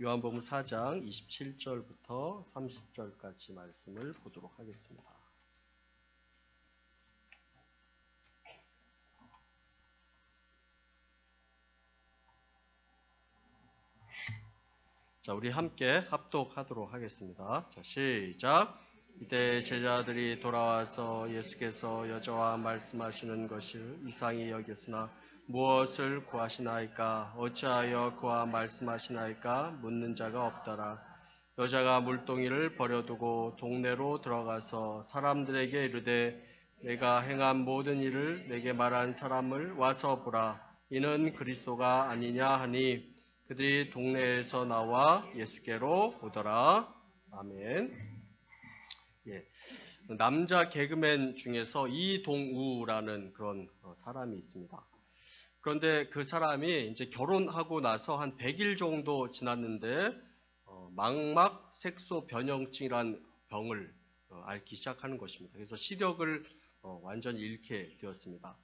요한복음 4장 27절부터 30절까지 말씀을 보도록 하겠습니다. 자, 우리 함께 합독하도록 하겠습니다. 자, 시작. 이때 제자들이 돌아와서 예수께서 여자와 말씀하시는 것을 이상히 여겼으나 무엇을 구하시나이까? 어찌하여 그와 말씀하시나이까? 묻는 자가 없더라. 여자가 물동이를 버려두고 동네로 들어가서 사람들에게 이르되 내가 행한 모든 일을 내게 말한 사람을 와서 보라. 이는 그리스도가 아니냐 하니 그들이 동네에서 나와 예수께로 오더라. 아멘. 예, 남자 개그맨 중에서 이동우라는 그런 사람이 있습니다. 그런데 그 사람이 이제 결혼하고 나서 한 100일 정도 지났는데 망막 색소 변형증이란 병을 앓기 시작하는 것입니다. 그래서 시력을 완전히 잃게 되었습니다.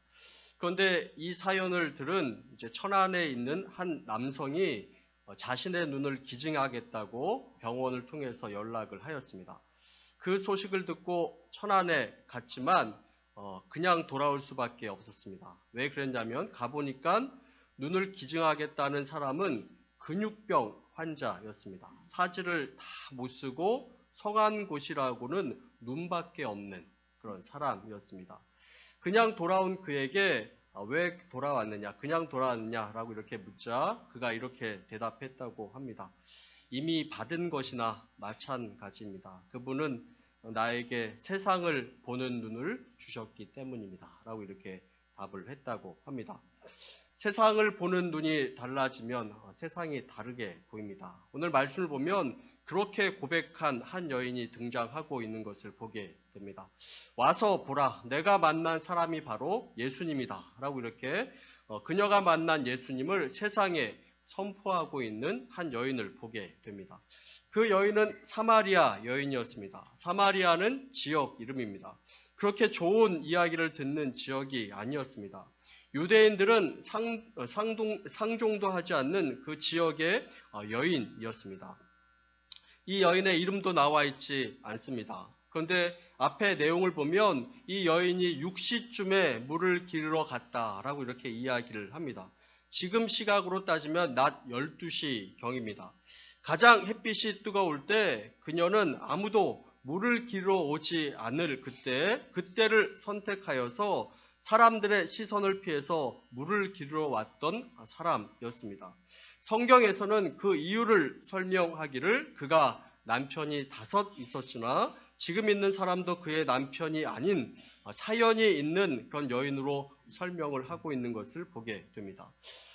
그런데 이 사연을 들은 이제 천안에 있는 한 남성이 자신의 눈을 기증하겠다고 병원을 통해서 연락을 하였습니다. 그 소식을 듣고 천안에 갔지만 그냥 돌아올 수밖에 없었습니다. 왜 그랬냐면 가보니까 눈을 기증하겠다는 사람은 근육병 환자였습니다. 사지를 다 못 쓰고 성안곶이라고는 눈밖에 없는 그런 사람이었습니다. 그냥 돌아온 그에게 왜 돌아왔느냐, 그냥 돌아왔느냐라고 이렇게 묻자 그가 이렇게 대답했다고 합니다. 이미 받은 것이나 마찬가지입니다. 그분은 나에게 세상을 보는 눈을 주셨기 때문입니다. 라고 이렇게 답을 했다고 합니다. 세상을 보는 눈이 달라지면 세상이 다르게 보입니다. 오늘 말씀을 보면 그렇게 고백한 한 여인이 등장하고 있는 것을 보게 됩니다. 와서 보라, 내가 만난 사람이 바로 예수님이다 라고 이렇게 그녀가 만난 예수님을 세상에 선포하고 있는 한 여인을 보게 됩니다. 그 여인은 사마리아 여인이었습니다. 사마리아는 지역 이름입니다. 그렇게 좋은 이야기를 듣는 지역이 아니었습니다. 유대인들은 상종도 하지 않는 그 지역의 여인이었습니다. 이 여인의 이름도 나와 있지 않습니다. 그런데 앞에 내용을 보면 이 여인이 6시쯤에 물을 기르러 갔다라고 이렇게 이야기를 합니다. 지금 시각으로 따지면 낮 12시경입니다. 가장 햇빛이 뜨거울 때 그녀는 아무도 물을 기르러 오지 않을 그때를 선택하여서 사람들의 시선을 피해서 물을 기르러 왔던 사람이었습니다. 성경에서는 그 이유를 설명하기를 그가 남편이 5 있었으나 지금 있는 사람도 그의 남편이 아닌 사연이 있는 그런 여인으로 설명을 하고 있는 것을 보게 됩니다.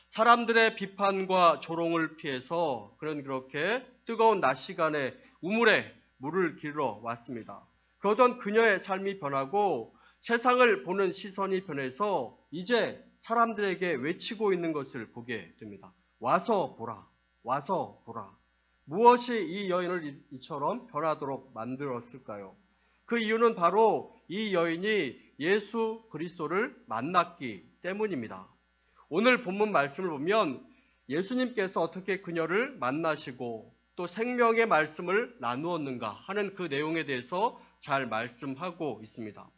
사람들의 비판과 조롱을 피해서 그렇게 뜨거운 낮 시간에 우물에 물을 기르러 왔습니다. 그러던 그녀의 삶이 변하고 세상을 보는 시선이 변해서 이제 사람들에게 외치고 있는 것을 보게 됩니다. 와서 보라, 와서 보라. 무엇이 이 여인을 이처럼 변하도록 만들었을까요? 그 이유는 바로 이 여인이 예수 그리스도를 만났기 때문입니다. 오늘 본문 말씀을 보면 예수님께서 어떻게 그녀를 만나시고 또 생명의 말씀을 나누었는가 하는 그 내용에 대해서 잘 말씀하고 있습니다.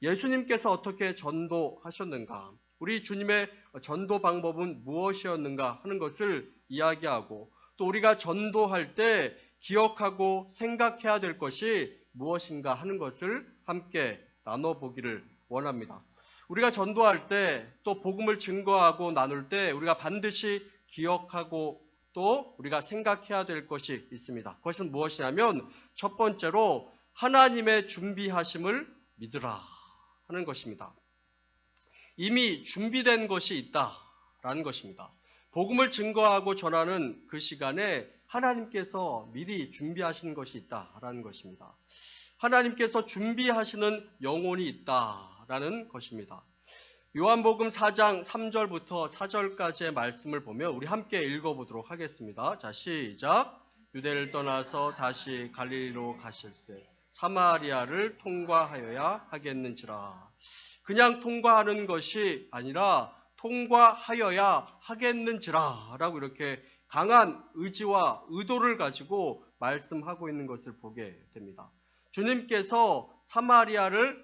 예수님께서 어떻게 전도하셨는가, 우리 주님의 전도 방법은 무엇이었는가 하는 것을 이야기하고 또 우리가 전도할 때 기억하고 생각해야 될 것이 무엇인가 하는 것을 함께 나눠보기를 원합니다. 우리가 전도할 때 또 복음을 증거하고 나눌 때 우리가 반드시 기억하고 또 우리가 생각해야 될 것이 있습니다. 그것은 무엇이냐면 첫 번째로 하나님의 준비하심을 믿으라 하는 것입니다. 이미 준비된 것이 있다라는 것입니다. 복음을 증거하고 전하는 그 시간에 하나님께서 미리 준비하신 것이 있다라는 것입니다. 하나님께서 준비하시는 영혼이 있다라는 것입니다. 요한복음 4장 3절부터 4절까지의 말씀을 보면 우리 함께 읽어보도록 하겠습니다. 자, 시작. 유대를 떠나서 다시 갈릴리로 가실새 사마리아를 통과하여야 하겠는지라. 그냥 통과하는 것이 아니라 통과하여야 하겠는지라 라고 이렇게 강한 의지와 의도를 가지고 말씀하고 있는 것을 보게 됩니다. 주님께서 사마리아를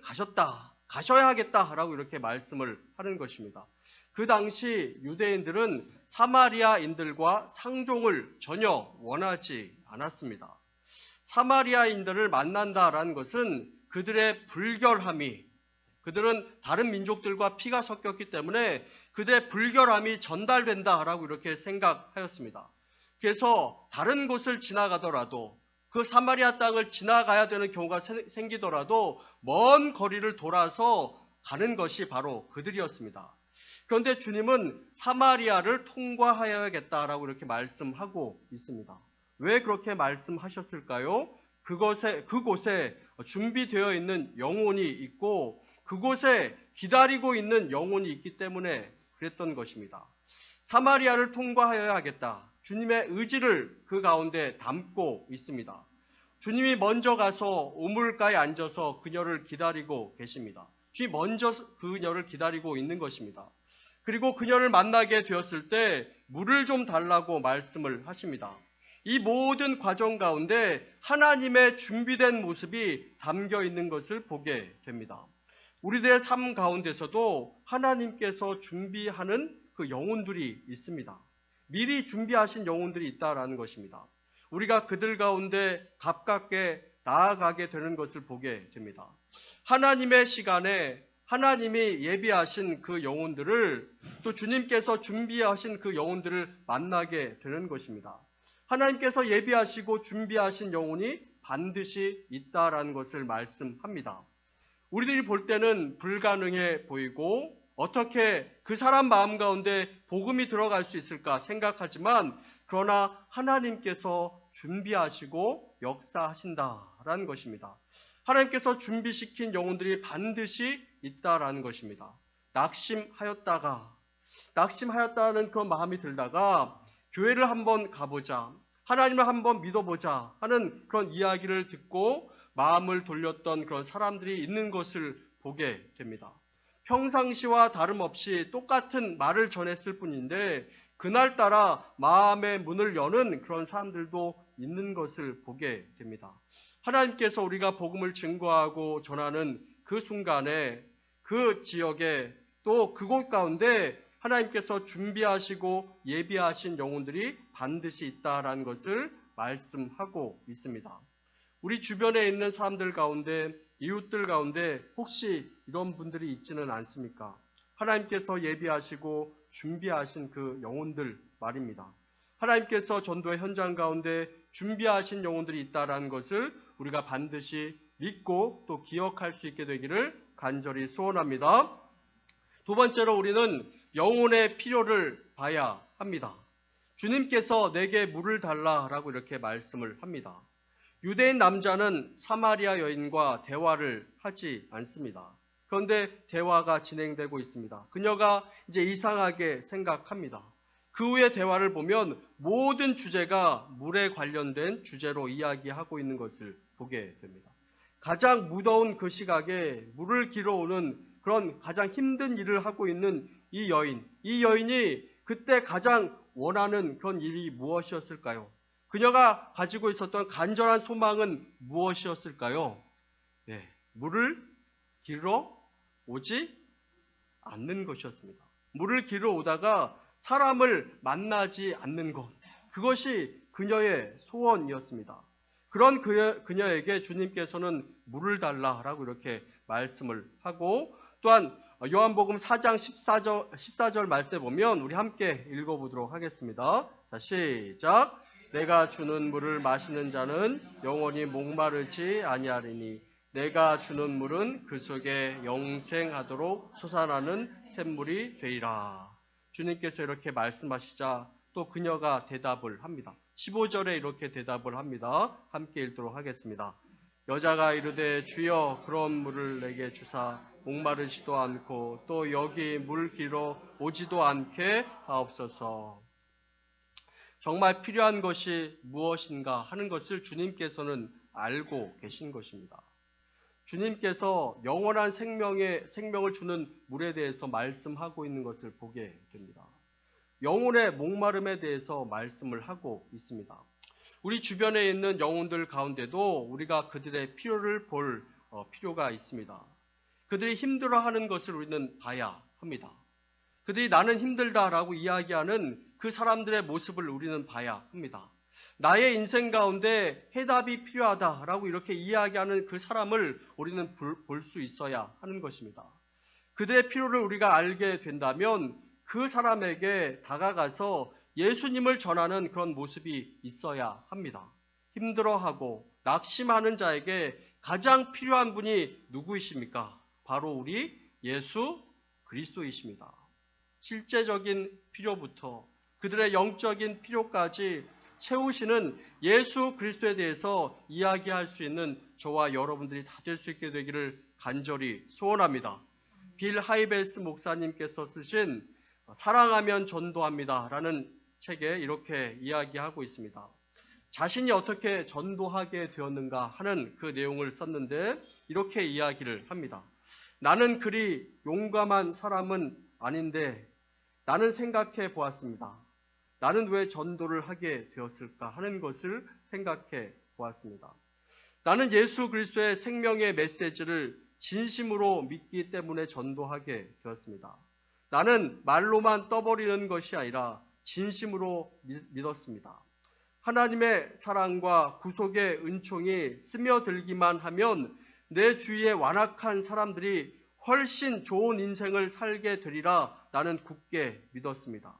가셔야 하겠다라고 이렇게 말씀을 하는 것입니다. 그 당시 유대인들은 사마리아인들과 상종을 전혀 원하지 않았습니다. 사마리아인들을 만난다라는 것은 그들의 불결함이, 그들은 다른 민족들과 피가 섞였기 때문에 그들의 불결함이 전달된다라고 이렇게 생각하였습니다. 그래서 다른 곳을 지나가더라도, 그 사마리아 땅을 지나가야 되는 경우가 생기더라도 먼 거리를 돌아서 가는 것이 바로 그들이었습니다. 그런데 주님은 사마리아를 통과하여야겠다라고 이렇게 말씀하고 있습니다. 왜 그렇게 말씀하셨을까요? 그곳에 준비되어 있는 영혼이 있고 그곳에 기다리고 있는 영혼이 있기 때문에 그랬던 것입니다. 사마리아를 통과하여야 하겠다. 주님의 의지를 그 가운데 담고 있습니다. 주님이 먼저 가서 우물가에 앉아서 그녀를 기다리고 계십니다. 주님이 먼저 그녀를 기다리고 있는 것입니다. 그리고 그녀를 만나게 되었을 때 물을 좀 달라고 말씀을 하십니다. 이 모든 과정 가운데 하나님의 준비된 모습이 담겨 있는 것을 보게 됩니다. 우리들의 삶 가운데서도 하나님께서 준비하는 그 영혼들이 있습니다. 미리 준비하신 영혼들이 있다라는 것입니다. 우리가 그들 가운데 가깝게 나아가게 되는 것을 보게 됩니다. 하나님의 시간에 하나님이 예비하신 그 영혼들을, 또 주님께서 준비하신 그 영혼들을 만나게 되는 것입니다. 하나님께서 예비하시고 준비하신 영혼이 반드시 있다라는 것을 말씀합니다. 우리들이 볼 때는 불가능해 보이고 어떻게 그 사람 마음 가운데 복음이 들어갈 수 있을까 생각하지만, 그러나 하나님께서 준비하시고 역사하신다라는 것입니다. 하나님께서 준비시킨 영혼들이 반드시 있다라는 것입니다. 낙심하였다는 그런 마음이 들다가 교회를 한번 가보자, 하나님을 한번 믿어보자 하는 그런 이야기를 듣고 마음을 돌렸던 그런 사람들이 있는 것을 보게 됩니다. 평상시와 다름없이 똑같은 말을 전했을 뿐인데 그날따라 마음의 문을 여는 그런 사람들도 있는 것을 보게 됩니다. 하나님께서 우리가 복음을 증거하고 전하는 그 순간에 그 지역에 또 그곳 가운데 하나님께서 준비하시고 예비하신 영혼들이 반드시 있다라는 것을 말씀하고 있습니다. 우리 주변에 있는 사람들 가운데, 이웃들 가운데 혹시 이런 분들이 있지는 않습니까? 하나님께서 예비하시고 준비하신 그 영혼들 말입니다. 하나님께서 전도의 현장 가운데 준비하신 영혼들이 있다라는 것을 우리가 반드시 믿고 또 기억할 수 있게 되기를 간절히 소원합니다. 두 번째로 우리는 영혼의 필요를 봐야 합니다. 주님께서 내게 물을 달라라고 이렇게 말씀을 합니다. 유대인 남자는 사마리아 여인과 대화를 하지 않습니다. 그런데 대화가 진행되고 있습니다. 그녀가 이제 이상하게 생각합니다. 그 후에 대화를 보면 모든 주제가 물에 관련된 주제로 이야기하고 있는 것을 보게 됩니다. 가장 무더운 그 시각에 물을 길어오는 그런 가장 힘든 일을 하고 있는 이 여인이 그때 가장 원하는 그런 일이 무엇이었을까요? 그녀가 가지고 있었던 간절한 소망은 무엇이었을까요? 물을 길어 오지 않는 것이었습니다. 물을 길어 오다가 사람을 만나지 않는 것, 그것이 그녀의 소원이었습니다. 그런 그녀에게 주님께서는 물을 달라라고 이렇게 말씀을 하고, 또한 요한복음 4장 14절 말씀에 보면 우리 함께 읽어보도록 하겠습니다. 자, 시작. 내가 주는 물을 마시는 자는 영원히 목마르지 아니하리니 내가 주는 물은 그 속에 영생하도록 솟아나는 샘물이 되리라. 주님께서 이렇게 말씀하시자 또 그녀가 대답을 합니다. 15절에 이렇게 대답을 합니다. 함께 읽도록 하겠습니다. 여자가 이르되 주여 그런 물을 내게 주사 목마르지도 않고 또 여기 물 길어 오지도 않게 하옵소서. 정말 필요한 것이 무엇인가 하는 것을 주님께서는 알고 계신 것입니다. 주님께서 영원한 생명을 주는 물에 대해서 말씀하고 있는 것을 보게 됩니다. 영혼의 목마름에 대해서 말씀을 하고 있습니다. 우리 주변에 있는 영혼들 가운데도 우리가 그들의 필요를 볼 필요가 있습니다. 그들이 힘들어하는 것을 우리는 봐야 합니다. 그들이 나는 힘들다라고 이야기하는 그 사람들의 모습을 우리는 봐야 합니다. 나의 인생 가운데 해답이 필요하다라고 이렇게 이야기하는 그 사람을 우리는 볼 수 있어야 하는 것입니다. 그들의 필요를 우리가 알게 된다면 그 사람에게 다가가서 예수님을 전하는 그런 모습이 있어야 합니다. 힘들어하고 낙심하는 자에게 가장 필요한 분이 누구이십니까? 바로 우리 예수 그리스도이십니다. 실제적인 필요부터 그들의 영적인 필요까지 채우시는 예수 그리스도에 대해서 이야기할 수 있는 저와 여러분들이 다 될 수 있게 되기를 간절히 소원합니다. 빌 하이벨스 목사님께서 쓰신 사랑하면 전도합니다 라는 책에 이렇게 이야기하고 있습니다. 자신이 어떻게 전도하게 되었는가 하는 그 내용을 썼는데 이렇게 이야기를 합니다. 나는 그리 용감한 사람은 아닌데 나는 생각해 보았습니다. 나는 왜 전도를 하게 되었을까 하는 것을 생각해 보았습니다. 나는 예수 그리스도의 생명의 메시지를 진심으로 믿기 때문에 전도하게 되었습니다. 나는 말로만 떠버리는 것이 아니라 진심으로 믿었습니다. 하나님의 사랑과 구속의 은총이 스며들기만 하면 내 주위에 완악한 사람들이 훨씬 좋은 인생을 살게 되리라 나는 굳게 믿었습니다.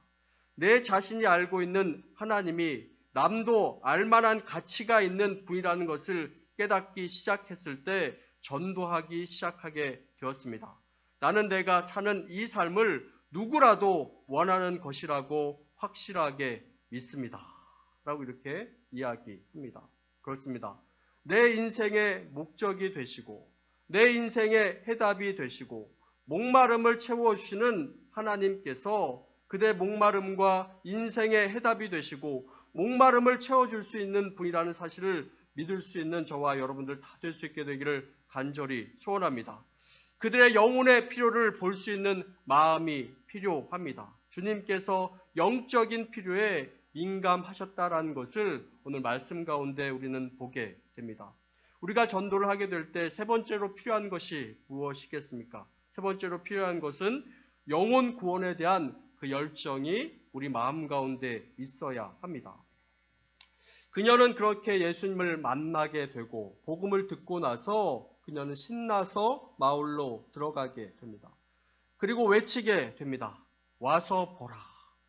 내 자신이 알고 있는 하나님이 남도 알만한 가치가 있는 분이라는 것을 깨닫기 시작했을 때 전도하기 시작하게 되었습니다. 나는 내가 사는 이 삶을 누구라도 원하는 것이라고 확실하게 믿습니다. 라고 이렇게 이야기합니다. 그렇습니다. 내 인생의 목적이 되시고 내 인생의 해답이 되시고 목마름을 채워주시는 하나님께서 그대 목마름과 인생의 해답이 되시고 목마름을 채워줄 수 있는 분이라는 사실을 믿을 수 있는 저와 여러분들 다 될 수 있게 되기를 간절히 소원합니다. 그들의 영혼의 필요를 볼 수 있는 마음이 필요합니다. 주님께서 영적인 필요에 민감하셨다라는 것을 오늘 말씀 가운데 우리는 보게 됩니다. 우리가 전도를 하게 될 때 세 번째로 필요한 것이 무엇이겠습니까? 세 번째로 필요한 것은 영혼 구원에 대한 그 열정이 우리 마음 가운데 있어야 합니다. 그녀는 그렇게 예수님을 만나게 되고 복음을 듣고 나서 그녀는 신나서 마을로 들어가게 됩니다. 그리고 외치게 됩니다. 와서 보라,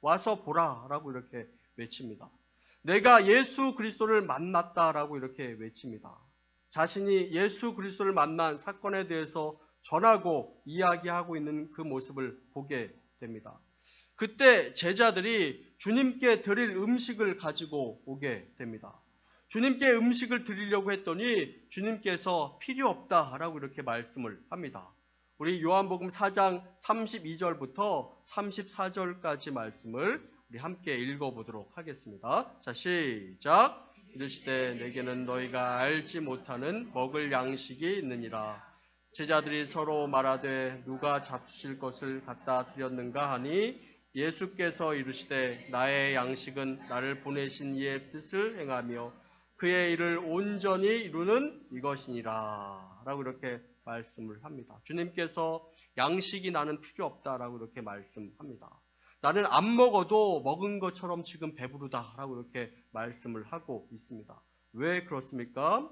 와서 보라 라고 이렇게 외칩니다. 내가 예수 그리스도를 만났다라고 이렇게 외칩니다. 자신이 예수 그리스도를 만난 사건에 대해서 전하고 이야기하고 있는 그 모습을 보게 됩니다. 그때 제자들이 주님께 드릴 음식을 가지고 오게 됩니다. 주님께 음식을 드리려고 했더니 주님께서 필요 없다라고 이렇게 말씀을 합니다. 우리 요한복음 4장 32절부터 34절까지 말씀을 우리 함께 읽어보도록 하겠습니다. 자, 시작. 이르시되 내게는 너희가 알지 못하는 먹을 양식이 있느니라. 제자들이 서로 말하되 누가 잡수실 것을 갖다 드렸는가 하니 예수께서 이르시되 나의 양식은 나를 보내신 이의 뜻을 행하며 그의 일을 온전히 이루는 이것이니라 라고 이렇게 말씀을 합니다. 주님께서 양식이 나는 필요 없다라고 이렇게 말씀합니다. 나는 안 먹어도 먹은 것처럼 지금 배부르다라고 이렇게 말씀을 하고 있습니다. 왜 그렇습니까?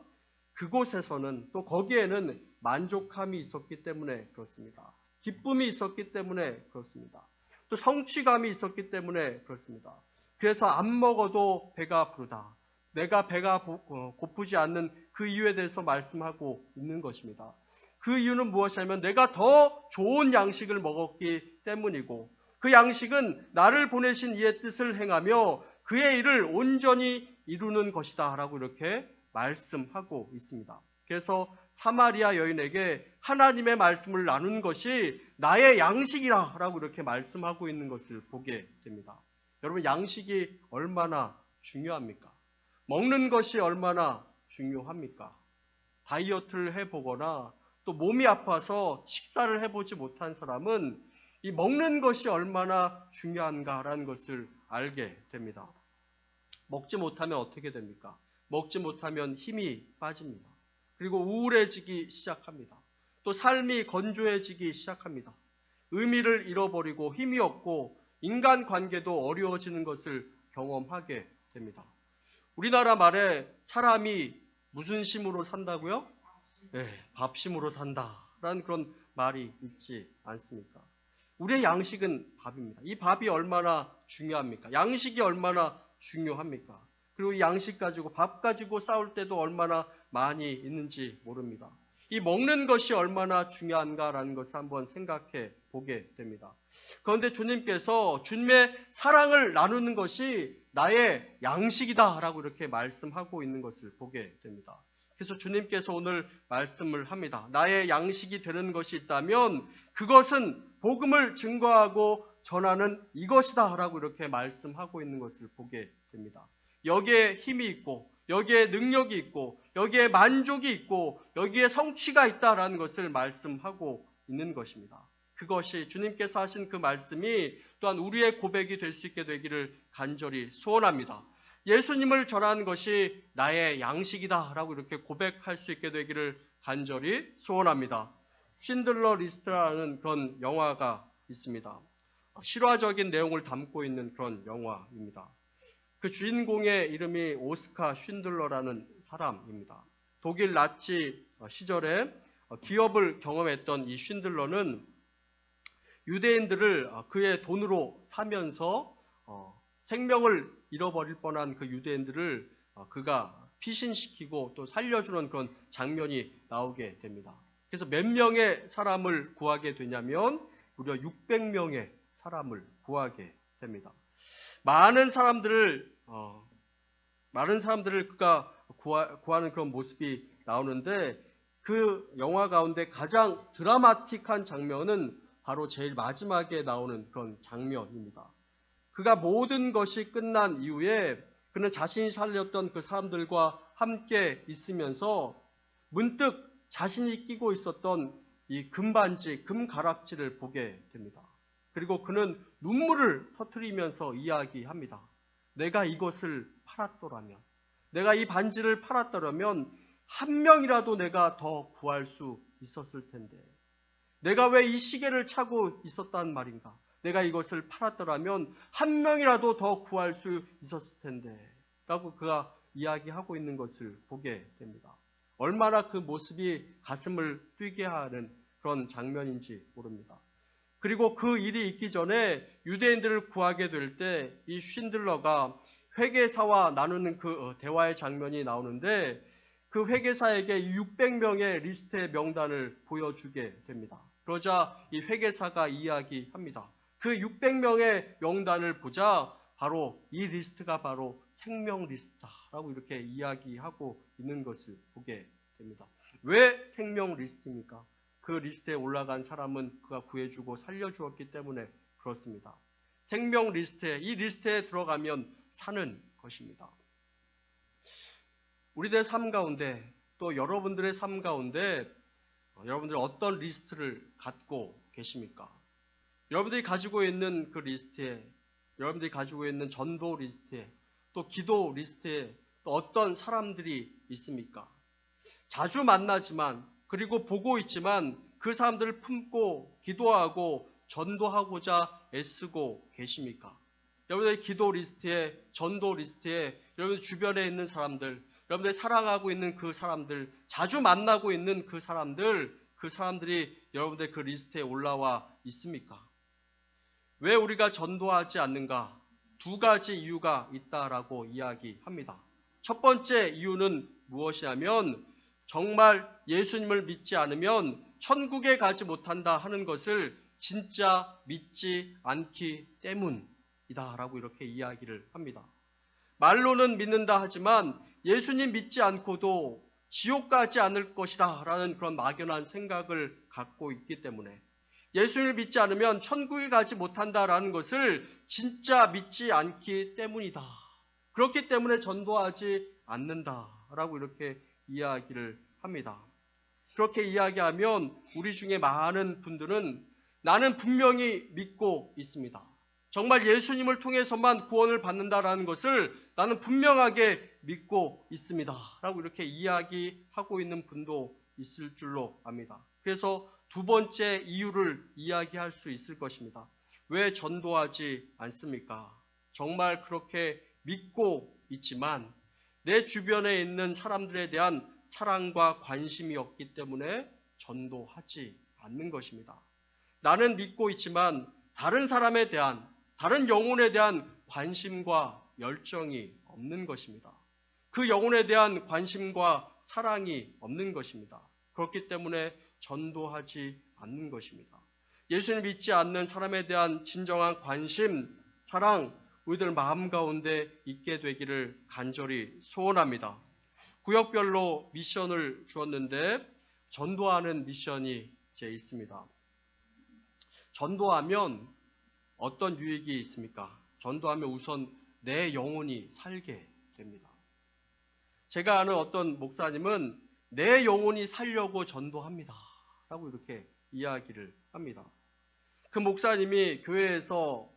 그곳에서는 또 거기에는 만족함이 있었기 때문에 그렇습니다. 기쁨이 있었기 때문에 그렇습니다. 또 성취감이 있었기 때문에 그렇습니다. 그래서 안 먹어도 배가 부르다. 내가 배가 고프지 않는 그 이유에 대해서 말씀하고 있는 것입니다. 그 이유는 무엇이냐면 내가 더 좋은 양식을 먹었기 때문이고 그 양식은 나를 보내신 이의 뜻을 행하며 그의 일을 온전히 이루는 것이다 라고 이렇게 말씀하고 있습니다. 그래서 사마리아 여인에게 하나님의 말씀을 나눈 것이 나의 양식이라 라고 이렇게 말씀하고 있는 것을 보게 됩니다. 여러분, 양식이 얼마나 중요합니까? 먹는 것이 얼마나 중요합니까? 다이어트를 해보거나 또 몸이 아파서 식사를 해보지 못한 사람은 이 먹는 것이 얼마나 중요한가라는 것을 알게 됩니다. 먹지 못하면 어떻게 됩니까? 먹지 못하면 힘이 빠집니다. 그리고 우울해지기 시작합니다. 또 삶이 건조해지기 시작합니다. 의미를 잃어버리고 힘이 없고 인간관계도 어려워지는 것을 경험하게 됩니다. 우리나라 말에 사람이 무슨 심으로 산다고요? 네, 밥심으로 산다라는 그런 말이 있지 않습니까? 우리의 양식은 밥입니다. 이 밥이 얼마나 중요합니까? 양식이 얼마나 중요합니까? 그리고 이 양식 가지고 밥 가지고 싸울 때도 얼마나 많이 있는지 모릅니다. 이 먹는 것이 얼마나 중요한가라는 것을 한번 생각해 보게 됩니다. 그런데 주님께서 주님의 사랑을 나누는 것이 나의 양식이다라고 이렇게 말씀하고 있는 것을 보게 됩니다. 그래서 주님께서 오늘 말씀을 합니다. 나의 양식이 되는 것이 있다면 그것은 복음을 증거하고 전하는 이것이다 라고 이렇게 말씀하고 있는 것을 보게 됩니다. 여기에 힘이 있고 여기에 능력이 있고 여기에 만족이 있고 여기에 성취가 있다라는 것을 말씀하고 있는 것입니다. 그것이 주님께서 하신 그 말씀이 또한 우리의 고백이 될 수 있게 되기를 간절히 소원합니다. 예수님을 전하는 것이 나의 양식이다 라고 이렇게 고백할 수 있게 되기를 간절히 소원합니다. 쉰들러 리스트라는 그런 영화가 있습니다. 실화적인 내용을 담고 있는 그런 영화입니다. 그 주인공의 이름이 오스카 쉰들러라는 사람입니다. 독일 나치 시절에 기업을 경험했던 이 쉰들러는 유대인들을 그의 돈으로 사면서 생명을 잃어버릴 뻔한 그 유대인들을 그가 피신시키고 또 살려주는 그런 장면이 나오게 됩니다. 그래서 몇 명의 사람을 구하게 되냐면 무려 600명의 사람을 구하게 됩니다. 많은 사람들을 그가 구하는 그런 모습이 나오는데 그 영화 가운데 가장 드라마틱한 장면은 바로 제일 마지막에 나오는 그런 장면입니다. 그가 모든 것이 끝난 이후에 그는 자신이 살렸던 그 사람들과 함께 있으면서 문득 자신이 끼고 있었던 이 금반지, 금가락지를 보게 됩니다. 그리고 그는 눈물을 터뜨리면서 이야기합니다. 내가 이것을 팔았더라면, 내가 이 반지를 팔았더라면 한 명이라도 내가 더 구할 수 있었을 텐데 내가 왜 이 시계를 차고 있었단 말인가? 내가 이것을 팔았더라면 한 명이라도 더 구할 수 있었을 텐데 라고 그가 이야기하고 있는 것을 보게 됩니다. 얼마나 그 모습이 가슴을 뛰게 하는 그런 장면인지 모릅니다. 그리고 그 일이 있기 전에 유대인들을 구하게 될 때 이 쉰들러가 회계사와 나누는 그 대화의 장면이 나오는데 그 회계사에게 600명의 리스트의 명단을 보여주게 됩니다. 그러자 이 회계사가 이야기합니다. 그 600명의 명단을 보자 바로 이 리스트가 바로 생명 리스트다라고 이렇게 이야기하고 있는 것을 보게 됩니다. 왜 생명 리스트입니까? 그 리스트에 올라간 사람은 그가 구해주고 살려주었기 때문에 그렇습니다. 생명 리스트에, 이 리스트에 들어가면 사는 것입니다. 우리들의 삶 가운데 또 여러분들의 삶 가운데 여러분들 어떤 리스트를 갖고 계십니까? 여러분들이 가지고 있는 그 리스트에, 여러분들이 가지고 있는 전도 리스트에, 또 기도 리스트에 또 어떤 사람들이 있습니까? 자주 만나지만 그리고 보고 있지만 그 사람들을 품고 기도하고 전도하고자 애쓰고 계십니까? 여러분들의 기도 리스트에, 전도 리스트에 여러분 주변에 있는 사람들, 여러분들이 사랑하고 있는 그 사람들, 자주 만나고 있는 그 사람들이 여러분들의 그 리스트에 올라와 있습니까? 왜 우리가 전도하지 않는가? 두 가지 이유가 있다라고 이야기합니다. 첫 번째 이유는 무엇이냐면 정말 예수님을 믿지 않으면 천국에 가지 못한다 하는 것을 진짜 믿지 않기 때문이다라고 이렇게 이야기를 합니다. 말로는 믿는다 하지만 예수님 믿지 않고도 지옥 가지 않을 것이다 라는 그런 막연한 생각을 갖고 있기 때문에 예수님을 믿지 않으면 천국에 가지 못한다라는 것을 진짜 믿지 않기 때문이다. 그렇기 때문에 전도하지 않는다라고 이렇게 이야기를 합니다. 그렇게 이야기하면 우리 중에 많은 분들은 나는 분명히 믿고 있습니다. 정말 예수님을 통해서만 구원을 받는다라는 것을 나는 분명하게 믿고 있습니다. 라고 이렇게 이야기하고 있는 분도 있을 줄로 압니다. 그래서 두 번째 이유를 이야기할 수 있을 것입니다. 왜 전도하지 않습니까? 정말 그렇게 믿고 있지만 내 주변에 있는 사람들에 대한 사랑과 관심이 없기 때문에 전도하지 않는 것입니다. 나는 믿고 있지만 다른 사람에 대한, 다른 영혼에 대한 관심과 열정이 없는 것입니다. 그 영혼에 대한 관심과 사랑이 없는 것입니다. 그렇기 때문에 전도하지 않는 것입니다. 예수를 믿지 않는 사람에 대한 진정한 관심, 사랑, 우리들 마음 가운데 있게 되기를 간절히 소원합니다. 구역별로 미션을 주었는데 전도하는 미션이 이제 있습니다. 전도하면 어떤 유익이 있습니까? 전도하면 우선 내 영혼이 살게 됩니다. 제가 아는 어떤 목사님은 내 영혼이 살려고 전도합니다. 라고 이렇게 이야기를 합니다. 그 목사님이 교회에서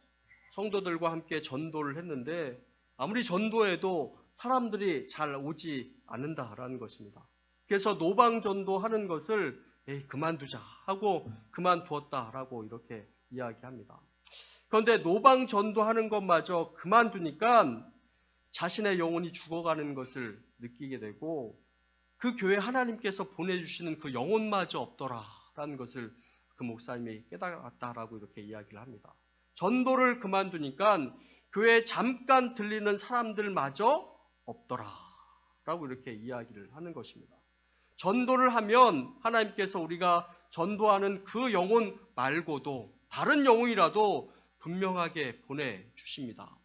성도들과 함께 전도를 했는데 아무리 전도해도 사람들이 잘 오지 않는다라는 것입니다. 그래서 노방전도 하는 것을 그만두자 하고 그만두었다라고 이렇게 이야기합니다. 그런데 노방전도 하는 것마저 그만두니까 자신의 영혼이 죽어가는 것을 느끼게 되고 그 교회 하나님께서 보내주시는 그 영혼마저 없더라라는 것을 그 목사님이 깨달았다라고 이렇게 이야기를 합니다. 전도를 그만두니까 교회에 잠깐 들리는 사람들마저 없더라라고 이렇게 이야기를 하는 것입니다. 전도를 하면 하나님께서 우리가 전도하는 그 영혼 말고도 다른 영혼이라도 분명하게 보내주십니다.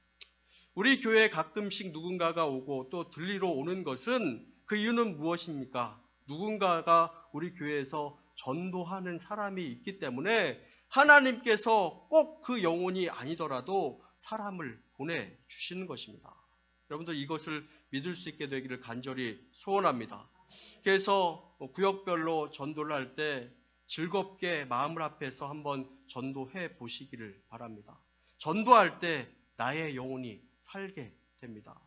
우리 교회에 가끔씩 누군가가 오고 또 들리러 오는 것은 그 이유는 무엇입니까? 누군가가 우리 교회에서 전도하는 사람이 있기 때문에 하나님께서 꼭 그 영혼이 아니더라도 사람을 보내주시는 것입니다. 여러분들 이것을 믿을 수 있게 되기를 간절히 소원합니다. 그래서 구역별로 전도를 할 때 즐겁게 마음을 합해서 한번 전도해 보시기를 바랍니다. 전도할 때 나의 영혼이 살게 됩니다.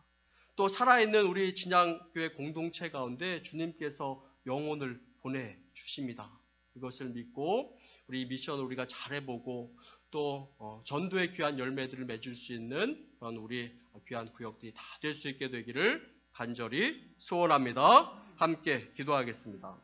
또 살아있는 우리 진양교회 공동체 가운데 주님께서 영혼을 보내주십니다. 이것을 믿고 우리 미션을 우리가 잘해보고 또 전도의 귀한 열매들을 맺을 수 있는 그런 우리 귀한 구역들이 다 될 수 있게 되기를 간절히 소원합니다. 함께 기도하겠습니다.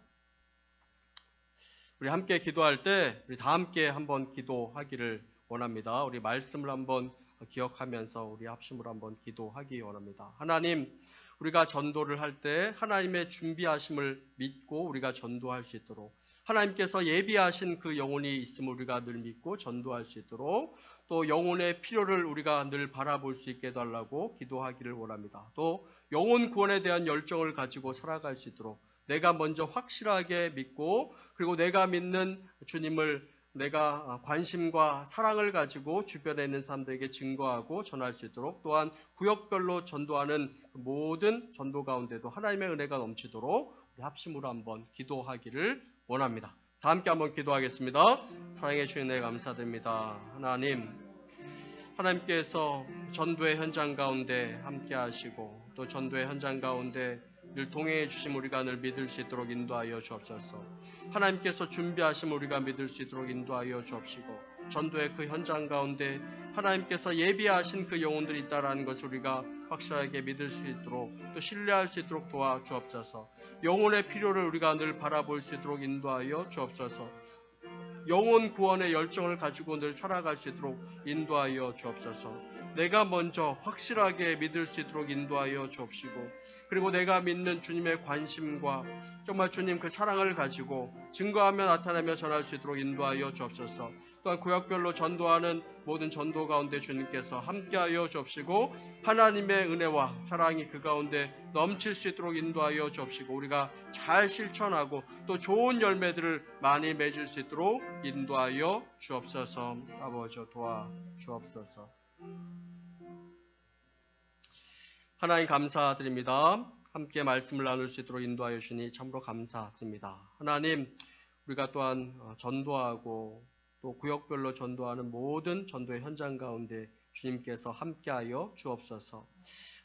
우리 함께 기도할 때 우리 다 함께 한번 기도하기를 원합니다. 우리 말씀을 한번 기억하면서 우리 합심으로 한번 기도하기 원합니다. 하나님, 우리가 전도를 할 때 하나님의 준비하심을 믿고 우리가 전도할 수 있도록 하나님께서 예비하신 그 영혼이 있음을 우리가 늘 믿고 전도할 수 있도록 또 영혼의 필요를 우리가 늘 바라볼 수 있게 해달라고 기도하기를 원합니다. 또 영혼 구원에 대한 열정을 가지고 살아갈 수 있도록 내가 먼저 확실하게 믿고 그리고 내가 믿는 주님을 내가 관심과 사랑을 가지고 주변에 있는 사람들에게 증거하고 전할 수 있도록 또한 구역별로 전도하는 모든 전도 가운데도 하나님의 은혜가 넘치도록 우리 합심으로 한번 기도하기를 원합니다. 다 함께 한번 기도하겠습니다. 사랑해 주신 은혜 감사드립니다. 하나님께서 전도의 현장 가운데 함께 하시고 또 전도의 현장 가운데 늘 동행해 주심 우리가 늘 믿을 수 있도록 인도하여 주옵소서. 하나님께서 준비하심 우리가 믿을 수 있도록 인도하여 주옵시고 전도의 그 현장 가운데 하나님께서 예비하신 그 영혼들이 있다라는 것을 우리가 확실하게 믿을 수 있도록 또 신뢰할 수 있도록 도와주옵소서. 영혼의 필요를 우리가 늘 바라볼 수 있도록 인도하여 주옵소서. 영혼 구원의 열정을 가지고 늘 살아갈 수 있도록 인도하여 주옵소서. 내가 먼저 확실하게 믿을 수 있도록 인도하여 주옵시고 그리고 내가 믿는 주님의 관심과 정말 주님 그 사랑을 가지고 증거하며 나타내며 전할 수 있도록 인도하여 주옵소서. 또한 구역별로 전도하는 모든 전도 가운데 주님께서 함께하여 주옵시고 하나님의 은혜와 사랑이 그 가운데 넘칠 수 있도록 인도하여 주옵시고 우리가 잘 실천하고 또 좋은 열매들을 많이 맺을 수 있도록 인도하여 주옵소서. 아버지 도와주옵소서. 하나님 감사드립니다. 함께 말씀을 나눌 수 있도록 인도하여 주니 참으로 감사드립니다. 하나님, 우리가 또한 전도하고 또 구역별로 전도하는 모든 전도의 현장 가운데 주님께서 함께하여 주옵소서.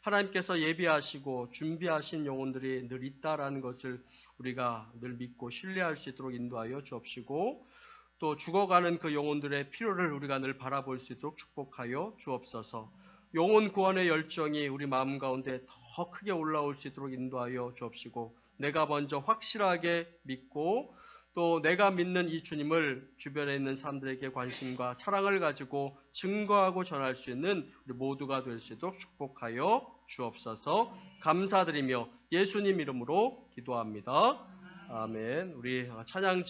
하나님께서 예비하시고 준비하신 영혼들이 늘 있다라는 것을 우리가 늘 믿고 신뢰할 수 있도록 인도하여 주옵시고, 또 죽어가는 그 영혼들의 필요를 우리가 늘 바라볼 수 있도록 축복하여 주옵소서. 영혼 구원의 열정이 우리 마음 가운데 더 크게 올라올 수 있도록 인도하여 주옵시고, 내가 먼저 확실하게 믿고 또 내가 믿는 이 주님을 주변에 있는 사람들에게 관심과 사랑을 가지고 증거하고 전할 수 있는 우리 모두가 될 수 있도록 축복하여 주옵소서. 감사드리며 예수님 이름으로 기도합니다. 아멘. 우리 찬양